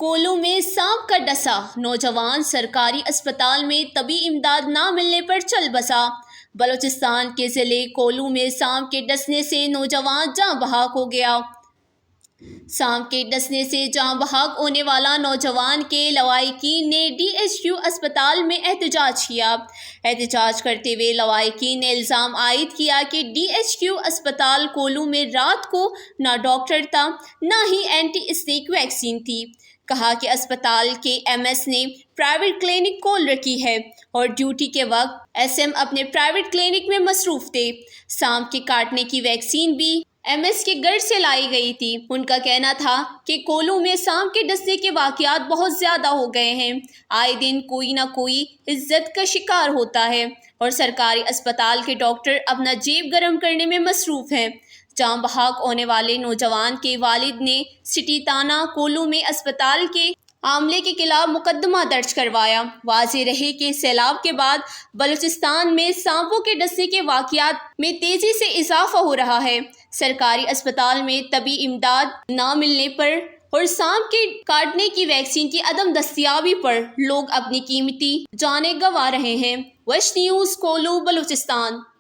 کولو میں سانپ کا ڈسا، نوجوان سرکاری اسپتال میں طبی امداد نہ ملنے پر چل بسا۔ بلوچستان کے ضلع کولو میں سانپ کے ڈسنے سے نوجوان جاں بحق ہو گیا۔ سانپ کے ڈسنے سے جاں بحق ہونے والا نوجوان کے لواحقین نے ڈی ایچ کیو اسپتال میں احتجاج کیا۔ احتجاج کرتے ہوئے لواحقین نے الزام عائد کیا کہ ڈی ایچ کیو اسپتال کولو میں رات کو نہ ڈاکٹر تھا، نہ ہی اینٹی اسنیک ویکسین تھی۔ کہا کہ اسپتال کے ایم ایس نے پرائیویٹ کلینک کھول رکھی ہے اور ڈیوٹی کے وقت ایس ایم اپنے پرائیویٹ کلینک میں مصروف تھے۔ سانپ کے کاٹنے کی ویکسین بھی ایم ایس کے گھر سے لائی گئی تھی۔ ان کا کہنا تھا کہ کولو میں سانپ کے ڈسنے کے واقعات بہت زیادہ ہو گئے ہیں، آئے دن کوئی نہ کوئی عزت کا شکار ہوتا ہے اور سرکاری اسپتال کے ڈاکٹر اپنا جیب گرم کرنے میں مصروف ہیں۔ جاں بحق ہونے والے نوجوان کے والد نے سٹی تھانہ کولو میں اسپتال کے عملے کے خلاف مقدمہ درج کروایا۔ واضح رہے کہ سیلاب کے بعد بلوچستان میں سانپوں کے ڈسنے کے واقعات میں تیزی سے اضافہ ہو رہا ہے۔ سرکاری اسپتال میں طبی امداد نہ ملنے پر اور سانپ کے کاٹنے کی ویکسین کی عدم دستیابی پر لوگ اپنی قیمتی جانیں گنوا رہے ہیں۔ ویسٹ نیوز کولو بلوچستان۔